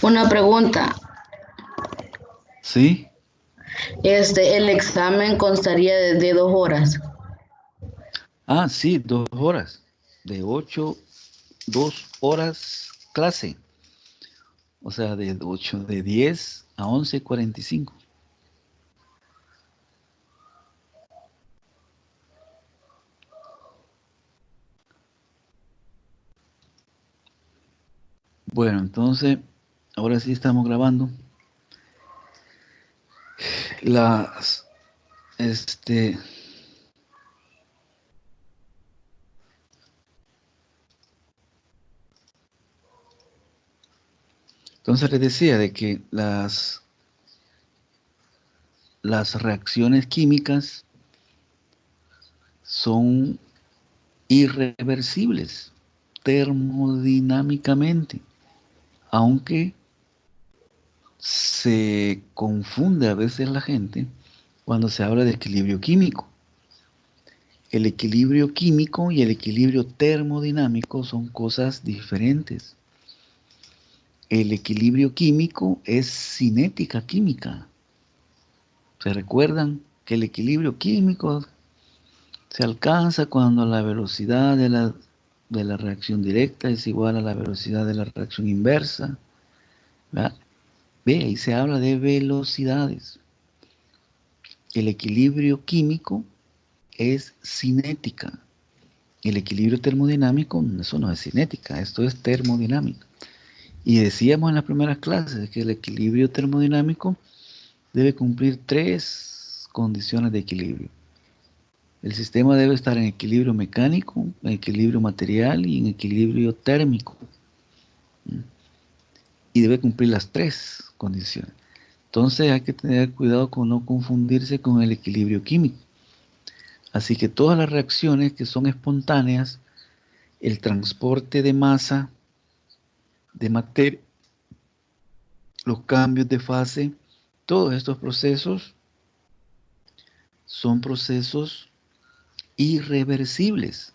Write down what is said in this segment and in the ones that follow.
Una pregunta. ¿Sí? El examen constaría de 2 horas. Ah, sí, 2 horas. De 8, 2 horas clase. O sea, de 10 a 11:45. Bueno, entonces, ahora sí estamos grabando. Las, este, entonces les decía de que las reacciones químicas son irreversibles termodinámicamente, aunque se confunde a veces la gente cuando se habla de equilibrio químico. El equilibrio químico y el equilibrio termodinámico son cosas diferentes. El equilibrio químico es cinética química. ¿Se recuerdan que el equilibrio químico se alcanza cuando la velocidad de la reacción directa es igual a la velocidad de la reacción inversa? ¿Verdad? Ve, ahí se habla de velocidades. El equilibrio químico es cinética. El equilibrio termodinámico, eso no es cinética, esto es termodinámica. Y decíamos en las primeras clases que el equilibrio termodinámico debe cumplir 3 condiciones de equilibrio. El sistema debe estar en equilibrio mecánico, en equilibrio material y en equilibrio térmico. Y debe cumplir las 3 condiciones. Entonces hay que tener cuidado con no confundirse con el equilibrio químico. Así que todas las reacciones que son espontáneas, el transporte de masa, de materia, los cambios de fase, todos estos procesos son procesos irreversibles.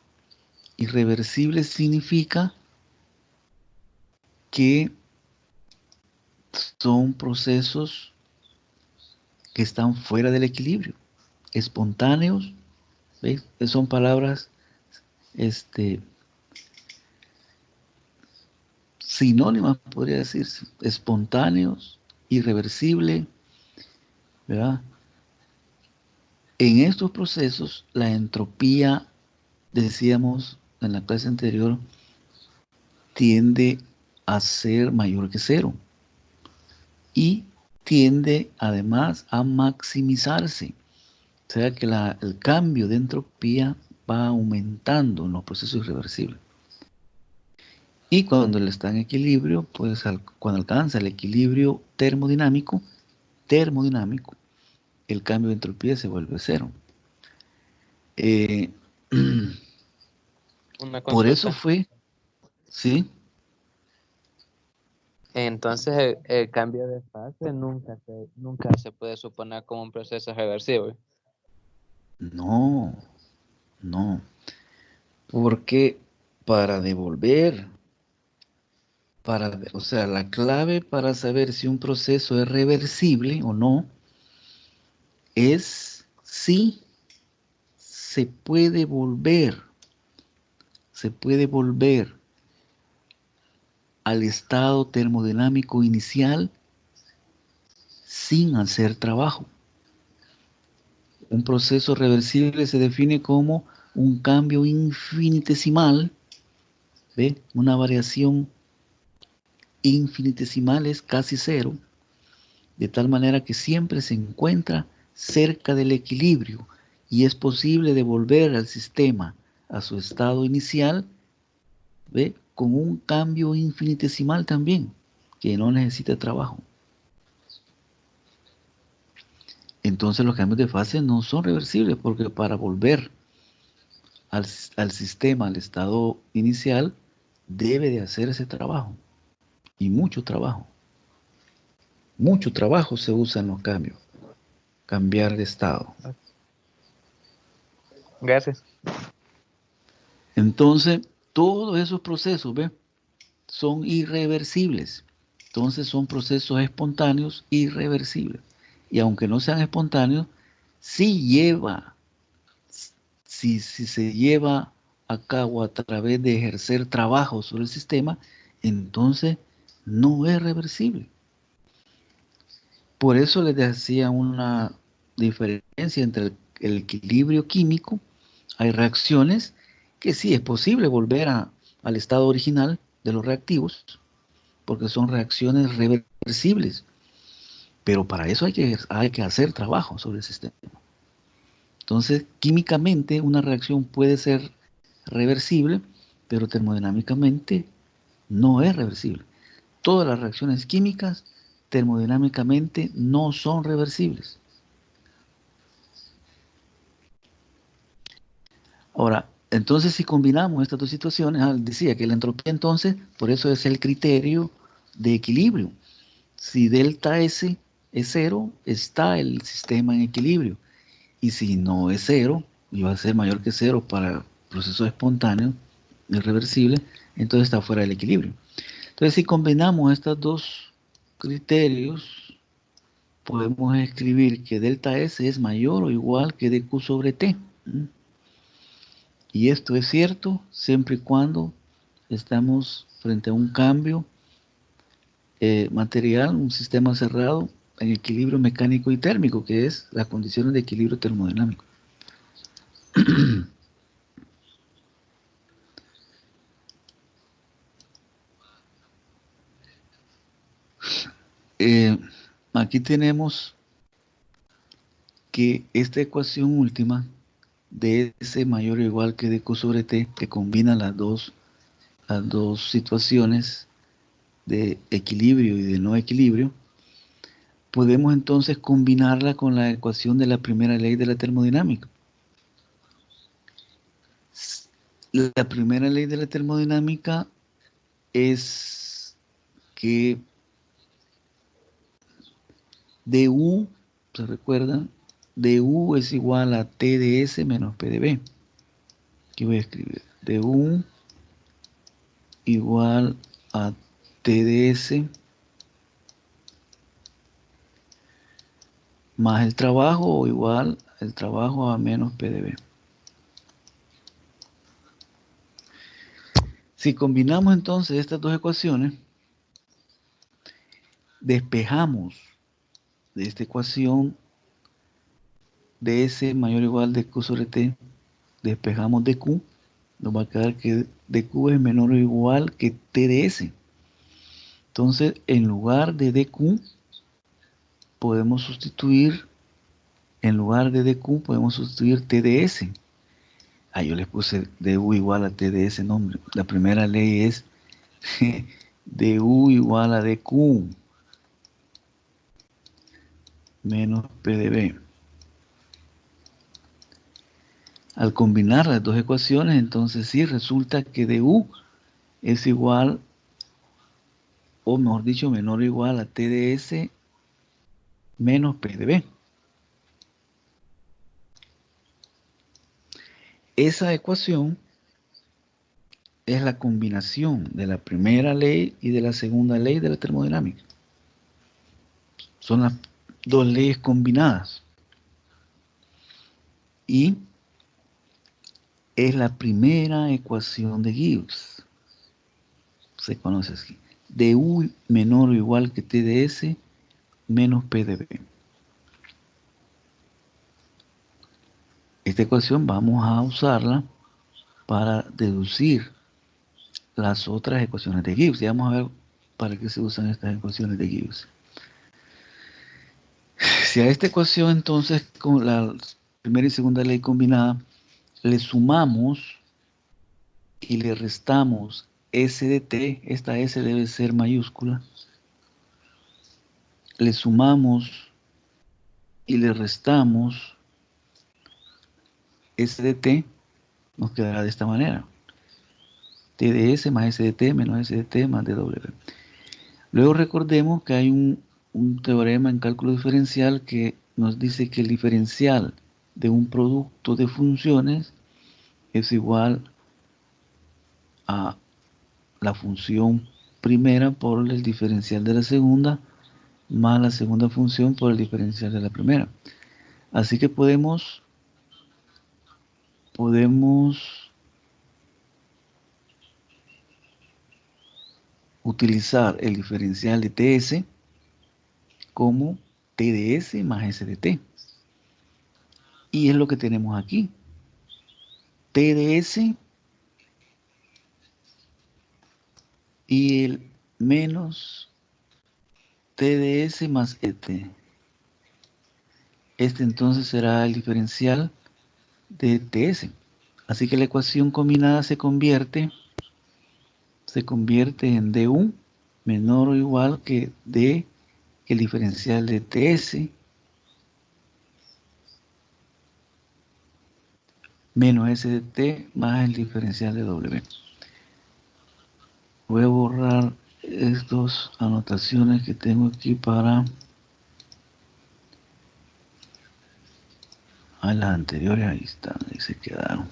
Irreversible significa que son procesos que están fuera del equilibrio, espontáneos, ¿ves? Son palabras este, sinónimas, podría decirse, espontáneos, irreversible, ¿verdad? En estos procesos, la entropía, decíamos en la clase anterior, tiende a ser mayor que cero y tiende además a maximizarse. O sea que el cambio de entropía va aumentando en los procesos irreversibles. Y cuando él está en equilibrio, pues cuando alcanza el equilibrio termodinámico, el cambio de entropía se vuelve cero. Eh, Una por eso consulta. fue, ¿sí? Entonces, el cambio de fase nunca se puede suponer como un proceso reversible. No, no. Porque para devolver, o sea, la clave para saber si un proceso es reversible o no es si se puede volver al estado termodinámico inicial sin hacer trabajo. Un proceso reversible se define como un cambio infinitesimal, ¿ve? Una variación infinitesimal es casi cero, de tal manera que siempre se encuentra cerca del equilibrio y es posible devolver al sistema a su estado inicial, ¿ve? Con un cambio infinitesimal también, que no necesita trabajo. Entonces los cambios de fase no son reversibles porque para volver al sistema, al estado inicial, debe de hacer ese trabajo. Y mucho trabajo. Mucho trabajo se usa en los cambios. Cambiar de estado. Gracias. Entonces, todos esos procesos, ¿ve? Son irreversibles. Entonces son procesos espontáneos irreversibles. Y aunque no sean espontáneos, si se lleva a cabo a través de ejercer trabajo sobre el sistema, entonces no es reversible. Por eso les decía una diferencia entre el equilibrio químico. Hay reacciones que sí es posible volver al estado original de los reactivos, porque son reacciones reversibles. Pero para eso hay que hacer trabajo sobre el sistema. Entonces, químicamente una reacción puede ser reversible, pero termodinámicamente no es reversible. Todas las reacciones químicas termodinámicamente no son reversibles. Ahora, entonces si combinamos estas dos situaciones, decía que la entropía entonces, por eso es el criterio de equilibrio. Si delta S es cero, está el sistema en equilibrio. Y si no es cero, y va a ser mayor que cero para procesos espontáneos, irreversibles, entonces está fuera del equilibrio. Entonces, si combinamos estos dos criterios, podemos escribir que delta S es mayor o igual que dQ sobre T. Y esto es cierto siempre y cuando estamos frente a un cambio material, un sistema cerrado en equilibrio mecánico y térmico, que es las condiciones de equilibrio termodinámico. Aquí tenemos que esta ecuación última de S mayor o igual que dQ sobre T, que combina las dos situaciones de equilibrio y de no equilibrio, podemos entonces combinarla con la ecuación de la primera ley de la termodinámica. La primera ley de la termodinámica es que du, ¿se recuerdan? Du es igual a T de S menos P de B. Aquí voy a escribir du igual a T de S más el trabajo o igual el trabajo a menos P de B. Si combinamos entonces estas dos ecuaciones, despejamos de esta ecuación de S mayor o igual de Q sobre T, despejamos de Q, nos va a quedar que dQ es menor o igual que T de S. Entonces, en lugar de dQ, podemos sustituir, T de S. Yo les puse du igual a T de S nombre. La primera ley es du igual a dQ menos P de B. Al combinar las dos ecuaciones, entonces sí resulta que du es igual, o mejor dicho, menor o igual a T de S menos P de B. Esa ecuación es la combinación de la primera ley y de la segunda ley de la termodinámica. Son las dos leyes combinadas. Y es la primera ecuación de Gibbs. Se conoce así. Du menor o igual que T de S menos P de B. Esta ecuación vamos a usarla para deducir las otras ecuaciones de Gibbs. Ya vamos a ver para qué se usan estas ecuaciones de Gibbs. Si a esta ecuación entonces con la primera y segunda ley combinada le sumamos y le restamos S de T, esta S debe ser mayúscula, le sumamos y le restamos S de T, nos quedará de esta manera. T de S más S de T menos S de T más DW. Luego recordemos que hay un teorema en cálculo diferencial que nos dice que el diferencial de un producto de funciones es igual a la función primera por el diferencial de la segunda, más la segunda función por el diferencial de la primera. Así que podemos utilizar el diferencial de TS como TDS más SDT. Y es lo que tenemos aquí. TDS y el menos TDS más ET. Este entonces será el diferencial de TS. Así que la ecuación combinada se convierte en DU menor o igual que D, el diferencial de TS menos SDT más el diferencial de W. Voy a borrar estas anotaciones que tengo aquí para las anteriores. Ahí están, ahí se quedaron.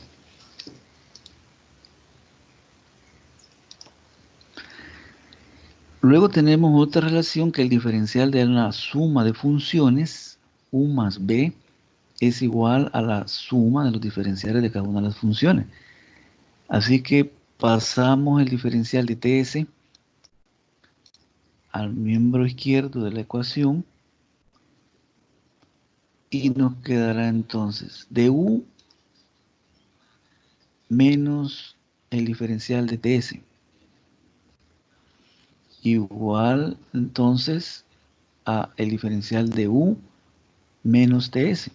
Luego tenemos otra relación que el diferencial de la suma de funciones U más B es igual a la suma de los diferenciales de cada una de las funciones. Así que pasamos el diferencial de TS al miembro izquierdo de la ecuación y nos quedará entonces DU menos el diferencial de TS igual entonces a el diferencial de U menos TS.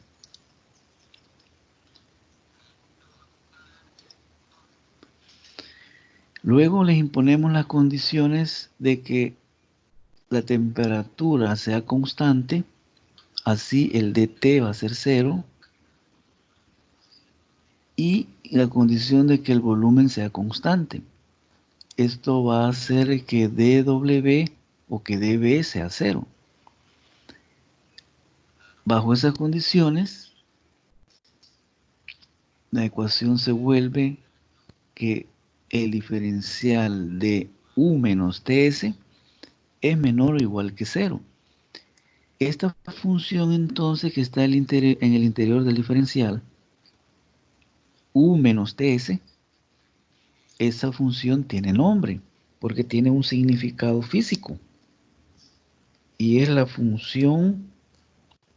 Luego les imponemos las condiciones de que la temperatura sea constante, así el dt va a ser 0, y la condición de que el volumen sea constante. Esto va a hacer que dW o que dB sea 0. Bajo esas condiciones, la ecuación se vuelve que el diferencial de U menos TS es menor o igual que 0. Esta función entonces que está en el interior del diferencial, U menos TS, esa función tiene nombre, porque tiene un significado físico. Y es la función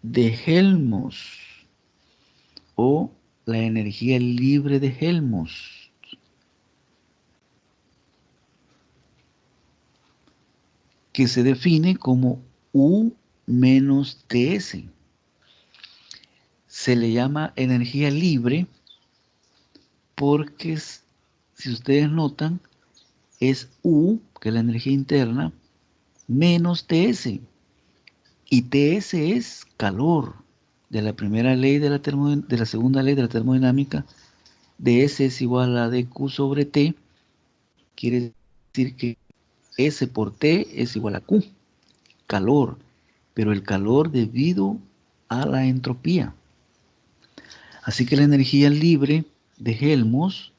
de Helmholtz, o la energía libre de Helmholtz, que se define como U menos TS. Se le llama energía libre porque, si ustedes notan, es U, que es la energía interna, menos TS. Y TS es calor. De la primera ley de la segunda ley de la termodinámica, ds es igual a dq sobre T. Quiere decir que S por T es igual a Q. Calor. Pero el calor debido a la entropía. Así que la energía libre de Helmholtz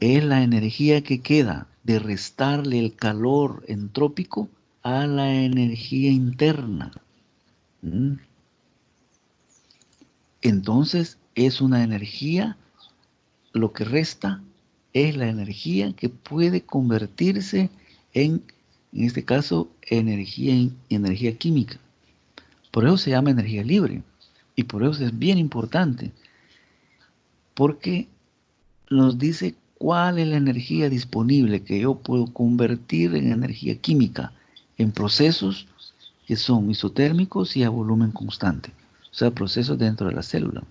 es la energía que queda de restarle el calor entrópico a la energía interna. Entonces es una energía, lo que resta es la energía que puede convertirse en este caso, energía química. Por eso se llama energía libre. Y por eso es bien importante. Porque nos dice cuál es la energía disponible que yo puedo convertir en energía química en procesos que son isotérmicos y a volumen constante. O sea, procesos dentro de la célula.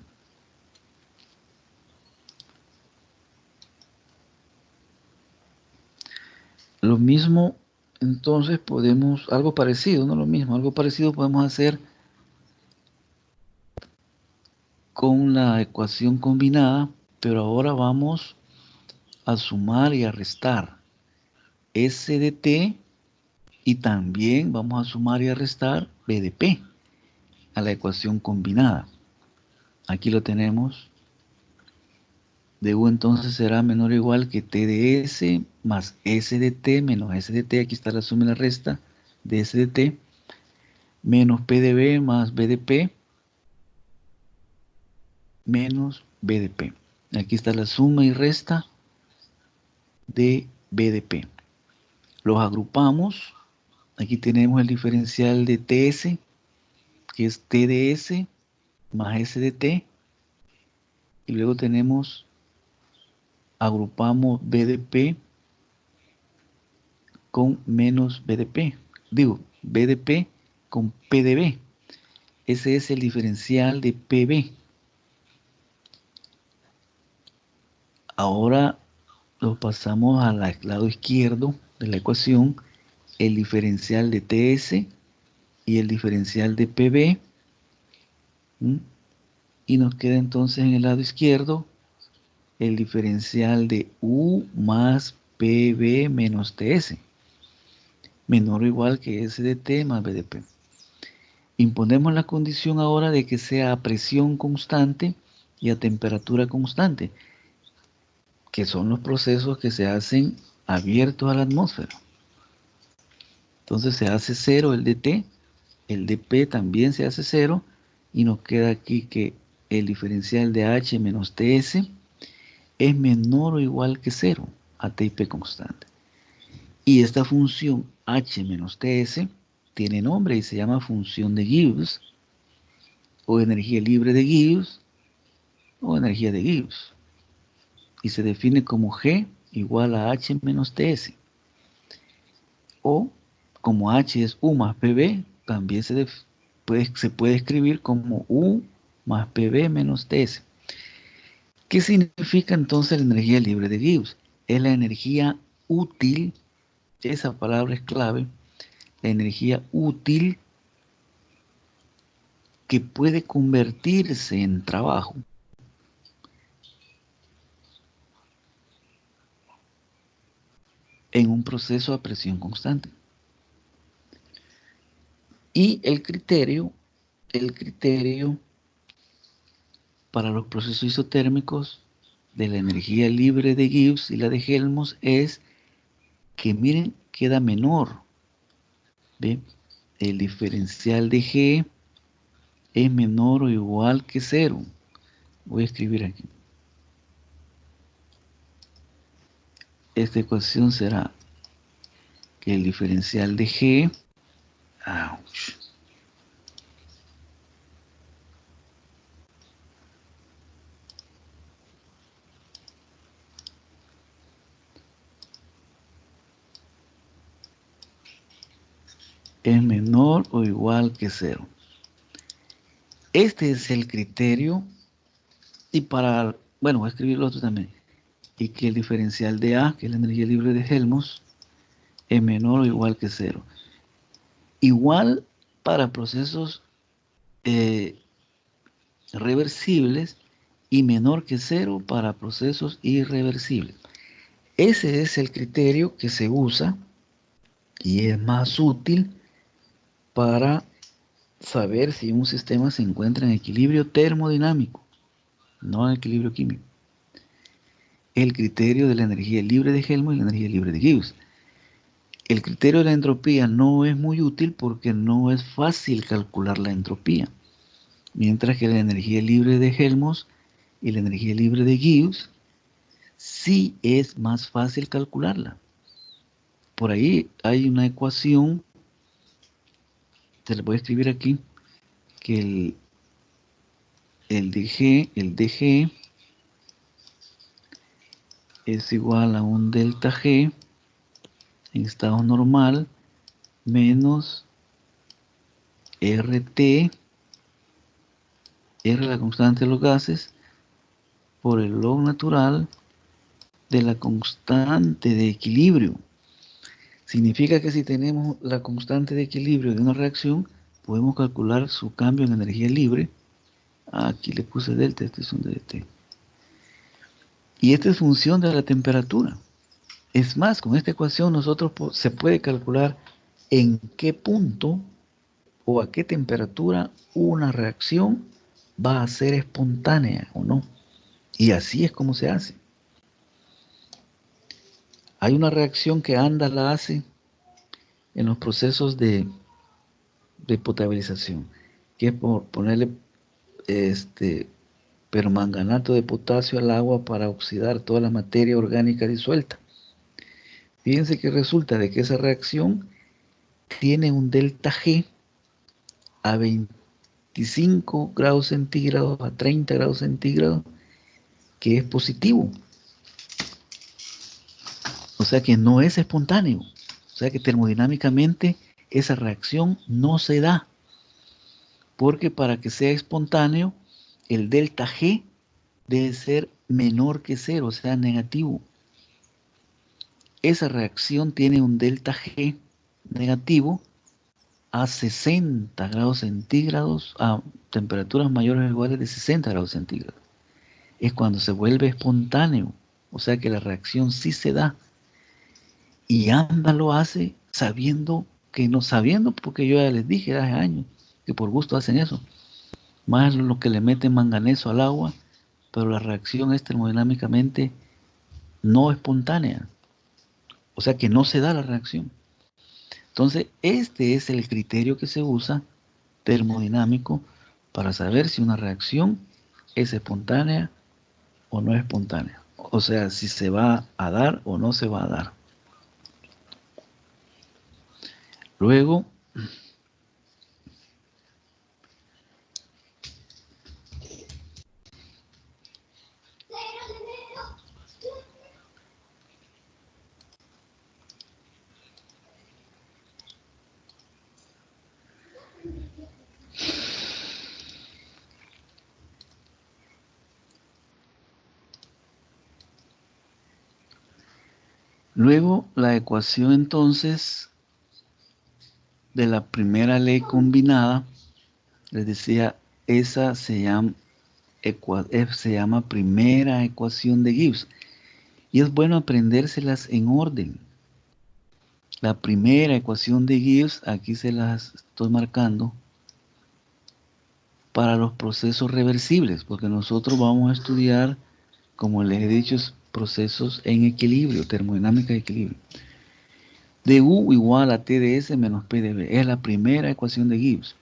Lo mismo, entonces podemos, algo parecido, no lo mismo, algo parecido podemos hacer con la ecuación combinada, pero ahora vamos a sumar y a restar S de T y también vamos a sumar y a restar B de P a la ecuación combinada. Aquí lo tenemos. de U entonces será menor o igual que T de S más S de T menos S de T. Aquí está la suma y la resta de S de T menos P de B más B de P menos B de P. Aquí está la suma y resta de B de P. Los agrupamos. Aquí tenemos el diferencial de TS, que es T de S más S de T. Y luego tenemos, agrupamos B de P con menos B de P. Digo, B de P con P de B. Ese es el diferencial de PB. Ahora lo pasamos al lado izquierdo de la ecuación, el diferencial de TS y el diferencial de PB. Y nos queda entonces en el lado izquierdo el diferencial de U más PB menos TS, menor o igual que S de T más B de P. Imponemos la condición ahora de que sea a presión constante y a temperatura constante, que son los procesos que se hacen abiertos a la atmósfera. Entonces se hace cero el de T, el de P también se hace cero, y nos queda aquí que el diferencial de H menos TS es menor o igual que cero a T y P constante. Y esta función H menos TS tiene nombre y se llama función de Gibbs, o energía libre de Gibbs, o energía de Gibbs. Y se define como G igual a H menos TS. O como H es U más PB, también se puede escribir como U más PB menos TS. ¿Qué significa entonces la energía libre de Gibbs? Es la energía útil, esa palabra es clave, la energía útil que puede convertirse en trabajo en un proceso a presión constante. Y el criterio para los procesos isotérmicos de la energía libre de Gibbs y la de Helmholtz es que, miren, queda menor. ¿Ve? El diferencial de G es menor o igual que cero. Voy a escribir aquí. Esta ecuación será que el diferencial de G, es menor o igual que cero. Este es el criterio, y para, bueno, voy a escribir lo otro también, y que el diferencial de A, que es la energía libre de Helmholtz, es menor o igual que cero. Igual para procesos reversibles y menor que cero para procesos irreversibles. Ese es el criterio que se usa y es más útil para saber si un sistema se encuentra en equilibrio termodinámico, no en equilibrio químico. El criterio de la energía libre de Helmholtz y la energía libre de Gibbs. El criterio de la entropía no es muy útil porque no es fácil calcular la entropía, mientras que la energía libre de Helmholtz y la energía libre de Gibbs sí es más fácil calcularla. Por ahí hay una ecuación, se la voy a escribir aquí, que el dg es igual a un delta G en estado normal menos RT, R la constante de los gases, por el log natural de la constante de equilibrio. Significa que si tenemos la constante de equilibrio de una reacción, podemos calcular su cambio en energía libre. Aquí le puse delta, este es un DT. Y esta es función de la temperatura. Es más, con esta ecuación nosotros se puede calcular en qué punto o a qué temperatura una reacción va a ser espontánea o no. Y así es como se hace. Hay una reacción que Anda la hace en los procesos de potabilización, que es por ponerle permanganato de potasio al agua para oxidar toda la materia orgánica disuelta. Fíjense que resulta de que esa reacción tiene un delta G a 25 grados centígrados, a 30 grados centígrados, que es positivo. O sea que no es espontáneo. O sea que termodinámicamente esa reacción no se da. Porque para que sea espontáneo, el delta G debe ser menor que cero, o sea, negativo. Esa reacción tiene un delta G negativo a 60 grados centígrados, a temperaturas mayores o iguales de 60 grados centígrados. Es cuando se vuelve espontáneo, o sea que la reacción sí se da. Y Anda lo hace sabiendo que no sabiendo, porque yo ya les dije hace años que por gusto hacen eso. Más lo que le meten manganeso al agua, pero la reacción es termodinámicamente no espontánea. O sea que no se da la reacción. Entonces, este es el criterio que se usa termodinámico para saber si una reacción es espontánea o no es espontánea. O sea, si se va a dar o no se va a dar. Luego, la ecuación entonces de la primera ley combinada, les decía, esa se llama primera ecuación de Gibbs. Y es bueno aprendérselas en orden. La primera ecuación de Gibbs, aquí se las estoy marcando, para los procesos reversibles, porque nosotros vamos a estudiar, como les he dicho, procesos en equilibrio, termodinámica de equilibrio. du igual a TdS menos PdV, es la primera ecuación de Gibbs.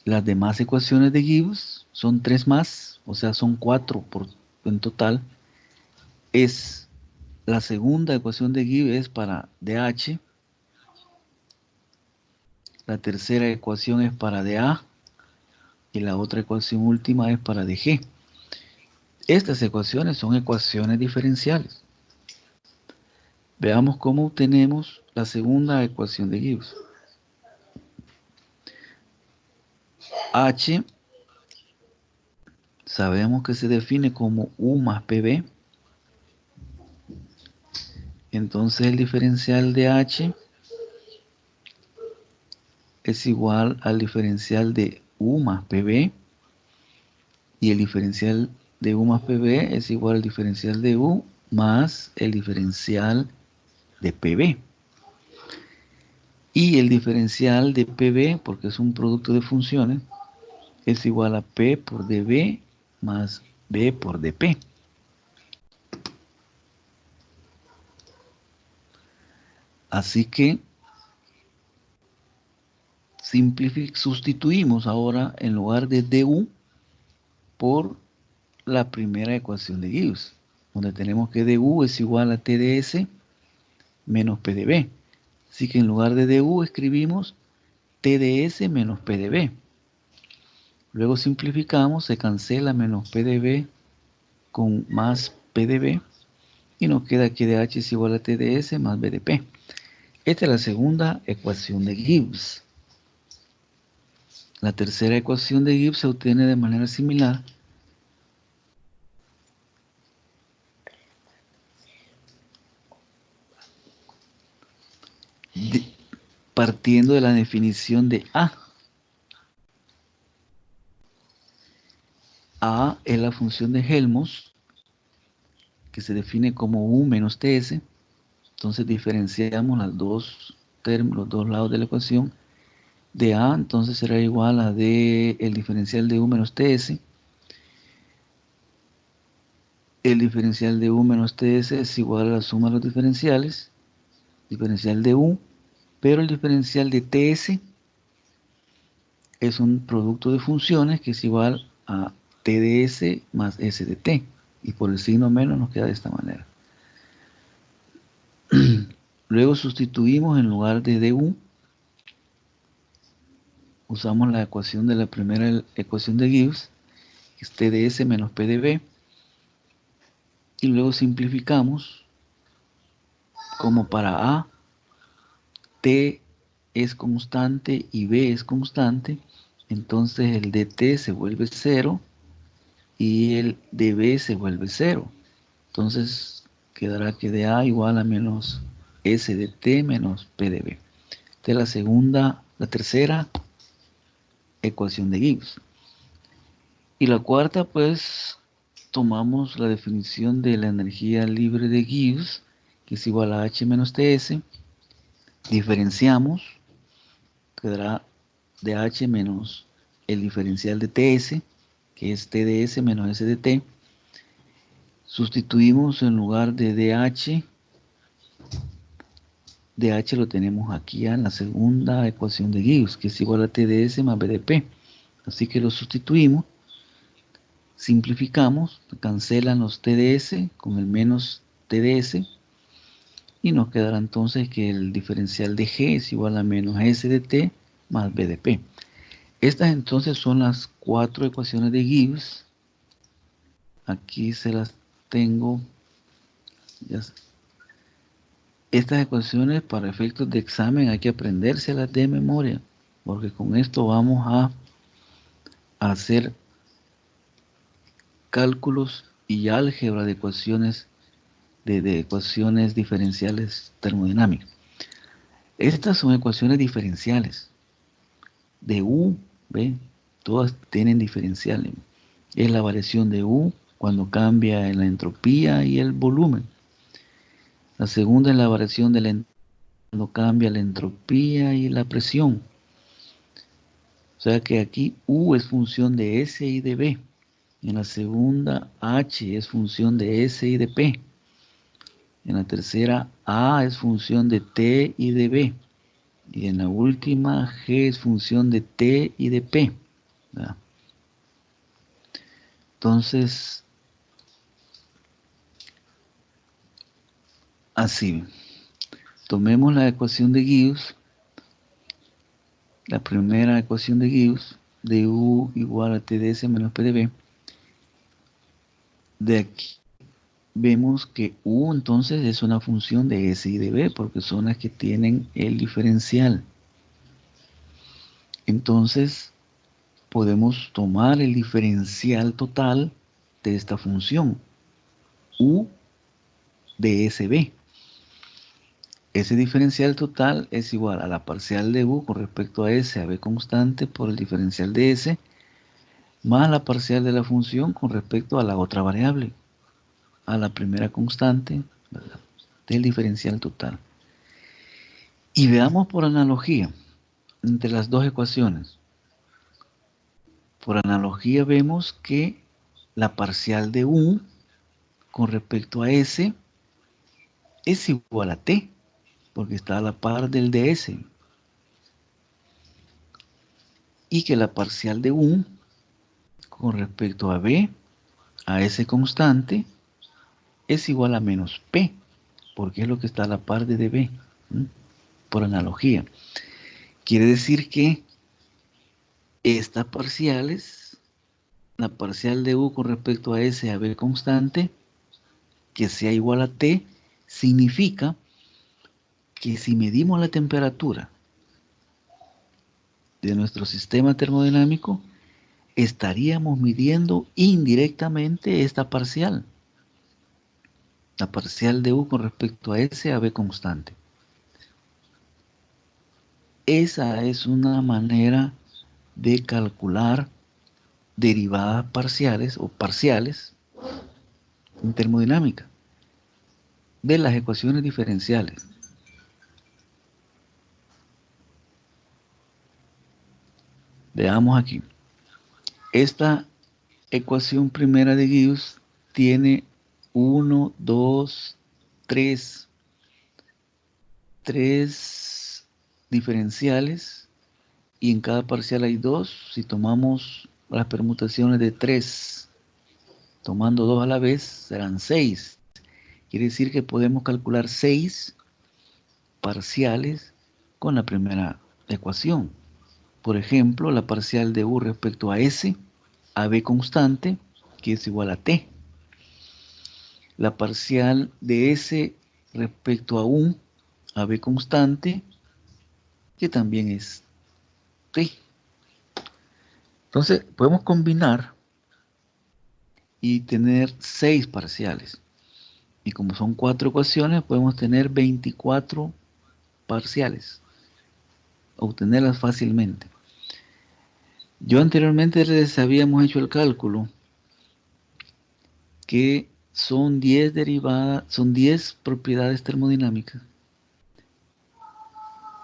Las demás ecuaciones de Gibbs son 3 más, o sea, son 4 en total. Es la segunda ecuación de Gibbs es para dH, la tercera ecuación es para dA, y la otra ecuación última es para dG. Estas ecuaciones son ecuaciones diferenciales. Veamos cómo obtenemos la segunda ecuación de Gibbs. H sabemos que se define como U más PB. Entonces el diferencial de H es igual al diferencial de U más PB. Y el diferencial de U más PB es igual al diferencial de U más el diferencial de PB. Y el diferencial de PB, porque es un producto de funciones, es igual a P por dB más B por dP. Así que sustituimos ahora en lugar de du por la primera ecuación de Gibbs, donde tenemos que du es igual a TdS menos PdB. Así que en lugar de du escribimos TdS menos PdB. Luego simplificamos, se cancela menos PdB con más PdB y nos queda que dH es igual a TdS más BDP. Esta es la segunda ecuación de Gibbs. La tercera ecuación de Gibbs se obtiene de manera similar. Partiendo de la definición de A. A es la función de Helmholtz, que se define como U menos TS. Entonces diferenciamos los dos lados de la ecuación. De A, entonces será igual a D, el diferencial de U menos TS. El diferencial de U menos TS es igual a la suma de los diferenciales, diferencial de U, pero el diferencial de TS es un producto de funciones que es igual a T de S más S de T, y por el signo menos nos queda de esta manera. Luego sustituimos en lugar de DU, usamos la ecuación de la primera ecuación de Gibbs, que es T de S menos P de B, y luego simplificamos como para A, T es constante y B es constante, entonces el de T se vuelve 0 y el de B se vuelve 0. Entonces quedará que de A igual a menos S de T menos P de B. Esta es la tercera ecuación de Gibbs. Y la cuarta, pues, tomamos la definición de la energía libre de Gibbs, que es igual a H menos TS, diferenciamos, quedará de H menos el diferencial de TS, que es T de S menos S de T, sustituimos en lugar de DH lo tenemos aquí en la segunda ecuación de Gibbs, que es igual a T de S más B de P, así que lo sustituimos, simplificamos, cancelan los TDS con el menos TDS y nos quedará entonces que el diferencial de G es igual a menos S de T más B de P. Estas entonces son las cuatro ecuaciones de Gibbs. Aquí se las tengo. Estas ecuaciones para efectos de examen hay que aprendérselas de memoria, porque con esto vamos a hacer cálculos y álgebra de ecuaciones de ecuaciones diferenciales termodinámicas. Estas son ecuaciones diferenciales de U, ¿ve? Todas tienen diferenciales. Es la variación de U cuando cambia la entropía y el volumen. La segunda es la variación de cuando cambia la entropía y la presión. O sea que aquí U es función de S y de B. En la segunda H es función de S y de P. En la tercera A es función de T y de B. Y en la última G es función de T y de P. ¿Verdad? Entonces, así. Tomemos la ecuación de Gibbs. La primera ecuación de Gibbs, de U igual a TdS menos P de B. De aquí vemos que U entonces es una función de S y de B, porque son las que tienen el diferencial. Entonces, podemos tomar el diferencial total de esta función, U de SB. Ese diferencial total es igual a la parcial de U con respecto a S a B constante por el diferencial de S, más la parcial de la función con respecto a la otra variable, a la primera constante, ¿verdad?, del diferencial total. Y veamos por analogía entre las dos ecuaciones. Por analogía vemos que la parcial de U con respecto a S es igual a T, porque está a la par del de S. Y que la parcial de U con respecto a B, a S constante, es igual a menos P, porque es lo que está a la par de B, ¿sí?, por analogía. Quiere decir que estas parciales, la parcial de U con respecto a S a B constante, que sea igual a T, significa que si medimos la temperatura de nuestro sistema termodinámico, estaríamos midiendo indirectamente esta parcial, la parcial de U con respecto a S a B constante. Esa es una manera de calcular derivadas parciales o parciales en termodinámica de las ecuaciones diferenciales. Veamos aquí. Esta ecuación primera de Gibbs tiene 1, 2, 3. 3 diferenciales y en cada parcial hay 2. Si tomamos las permutaciones de 3, tomando 2 a la vez, serán 6. Quiere decir que podemos calcular 6 parciales con la primera ecuación. Por ejemplo, la parcial de U respecto a S, a B constante, que es igual a T. La parcial de S respecto a U, a B constante, que también es T. Entonces, podemos combinar y tener 6 parciales. Y como son 4 ecuaciones, podemos tener 24 parciales. Obtenerlas fácilmente. Yo anteriormente les habíamos hecho el cálculo que son 10 derivadas, son 10 propiedades termodinámicas.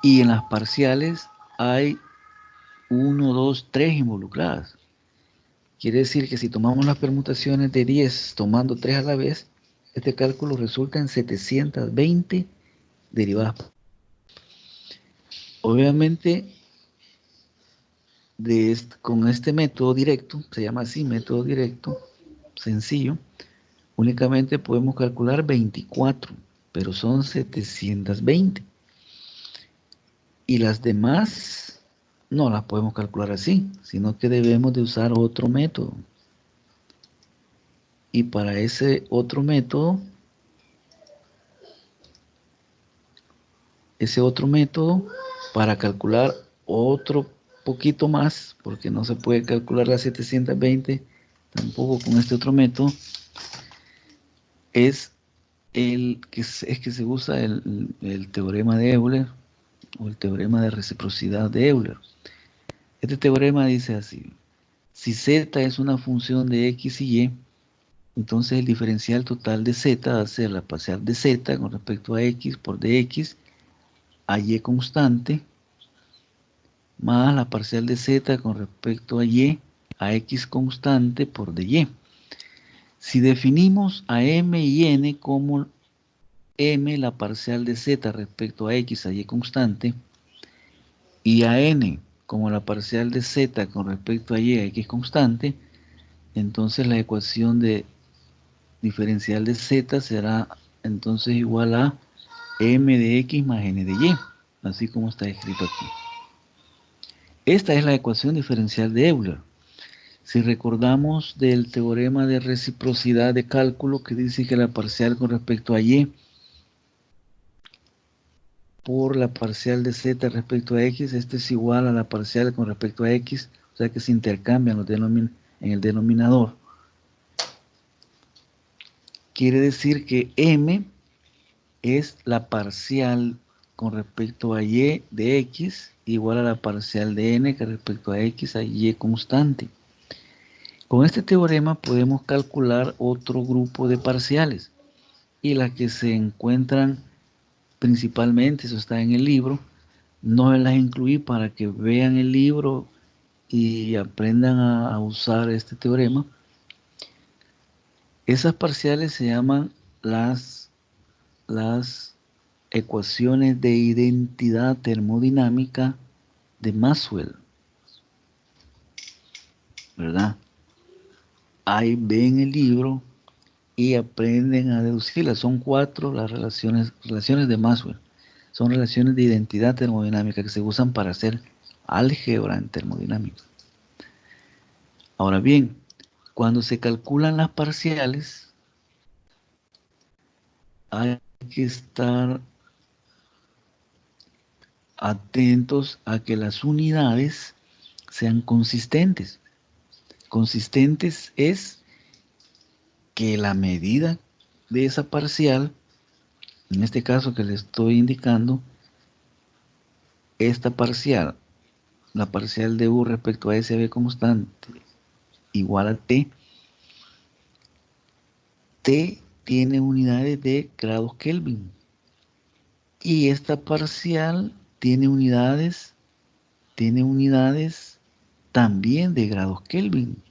Y en las parciales hay 1, 2, 3 involucradas. Quiere decir que si tomamos las permutaciones de 10 tomando 3 a la vez, este cálculo resulta en 720 derivadas. Obviamente, con este método directo, se llama así, método directo, sencillo, únicamente podemos calcular 24, pero son 720. Y las demás no las podemos calcular así, sino que debemos de usar otro método. Y para ese otro método, para calcular otro poquito más, porque no se puede calcular las 720 tampoco con este otro método, es que se usa el teorema de Euler o el teorema de reciprocidad de Euler. Este teorema dice así: si z es una función de x y y, entonces el diferencial total de z va a ser la parcial de z con respecto a x por dx a y constante más la parcial de z con respecto a y a x constante por dy. Si definimos a m y n como m la parcial de z respecto a x a y constante y a n como la parcial de z con respecto a y a x constante, entonces la ecuación de diferencial de z será entonces igual a m de x más n de y, así como está escrito aquí. Esta es la ecuación diferencial de Euler. Si recordamos del teorema de reciprocidad de cálculo que dice que la parcial con respecto a y por la parcial de z respecto a x, este es igual a la parcial con respecto a x, o sea que se intercambian en el denominador. Quiere decir que m es la parcial con respecto a y de x igual a la parcial de n que respecto a x a y constante. Con este teorema podemos calcular otro grupo de parciales y las que se encuentran principalmente, eso está en el libro, no las incluí para que vean el libro y aprendan a usar este teorema. Esas parciales se llaman las ecuaciones de identidad termodinámica de Maxwell, ¿verdad? Ahí ven el libro y aprenden a deducirlas. Son 4 las relaciones de Maxwell. Son relaciones de identidad termodinámica que se usan para hacer álgebra en termodinámica. Ahora bien, cuando se calculan las parciales, hay que estar atentos a que las unidades sean consistentes. Consistentes es que la medida de esa parcial, en este caso que le estoy indicando, esta parcial, la parcial de U respecto a SB constante igual a T, T tiene unidades de grados Kelvin y esta parcial tiene unidades también de grados Kelvin,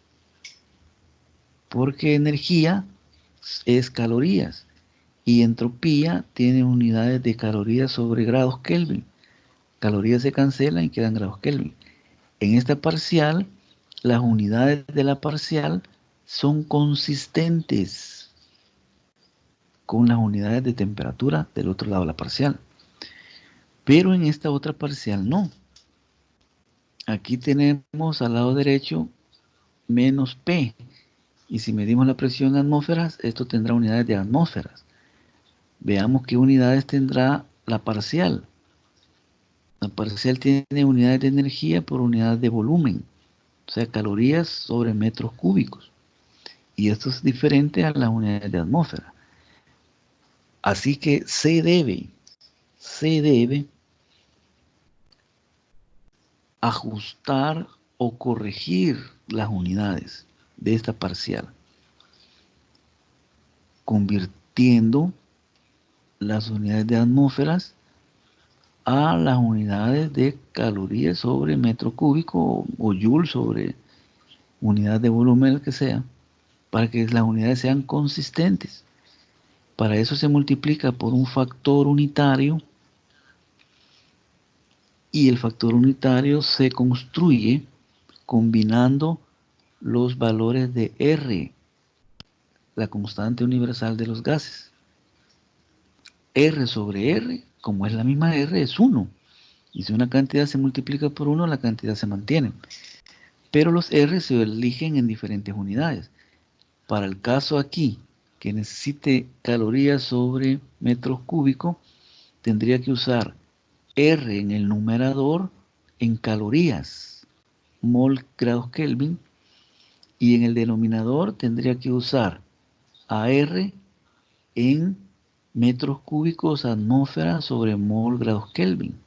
porque energía es calorías. Y entropía tiene unidades de calorías sobre grados Kelvin. Calorías se cancelan y quedan grados Kelvin. En esta parcial, las unidades de la parcial son consistentes con las unidades de temperatura del otro lado de la parcial. Pero en esta otra parcial no. Aquí tenemos al lado derecho menos P. Y si medimos la presión en atmósferas, esto tendrá unidades de atmósferas. Veamos qué unidades tendrá la parcial. La parcial tiene unidades de energía por unidad de volumen, o sea, calorías sobre metros cúbicos. Y esto es diferente a las unidades de atmósfera. Así que se debe ajustar o corregir las unidades de esta parcial, convirtiendo las unidades de atmósferas a las unidades de calorías sobre metro cúbico o joule sobre unidad de volumen, el que sea, para que las unidades sean consistentes. Para eso se multiplica por un factor unitario y el factor unitario se construye combinando los valores de R, la constante universal de los gases. R sobre R, como es la misma R, es 1. Y si una cantidad se multiplica por 1, la cantidad se mantiene. Pero los R se eligen en diferentes unidades. Para el caso aquí, que necesite calorías sobre metros cúbicos, tendría que usar R en el numerador en calorías, mol grados Kelvin, y en el denominador tendría que usar AR en metros cúbicos atmósfera sobre mol grados Kelvin.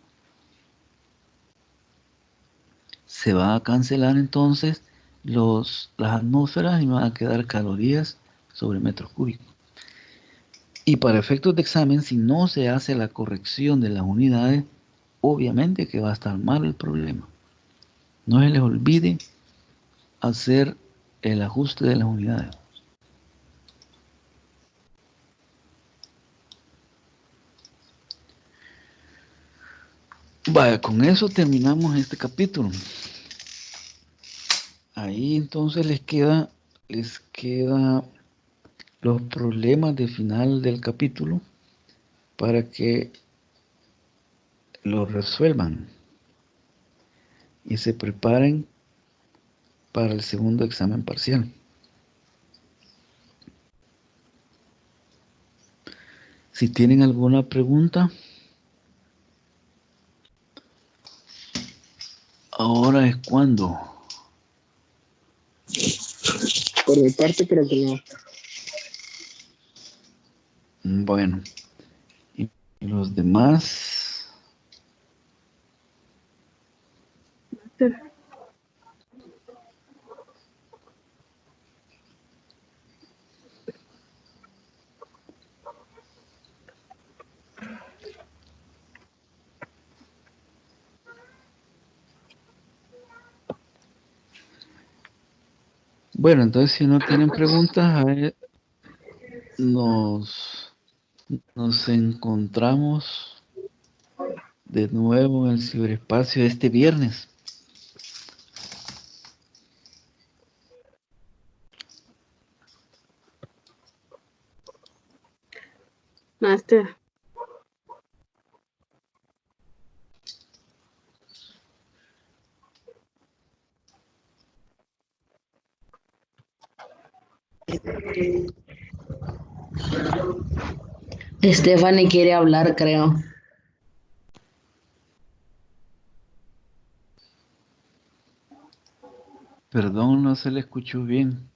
Se va a cancelar entonces las atmósferas y van a quedar calorías sobre metros cúbicos. Y para efectos de examen, si no se hace la corrección de las unidades, obviamente que va a estar mal el problema. No se les olvide hacer el ajuste de las unidades. Vaya, con eso terminamos este capítulo. Ahí entonces les queda los problemas de final del capítulo para que lo resuelvan y se preparen para el segundo examen parcial. Si tienen alguna pregunta, ahora es cuando. Por mi parte creo que no. Bueno, y los demás. Bueno, entonces si no tienen preguntas, nos encontramos de nuevo en el ciberespacio este viernes. Master. Stephanie quiere hablar, creo. Perdón, no se le escuchó bien.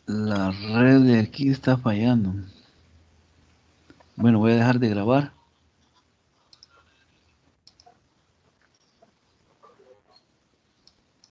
La red de aquí está fallando. Bueno, voy a dejar de grabar.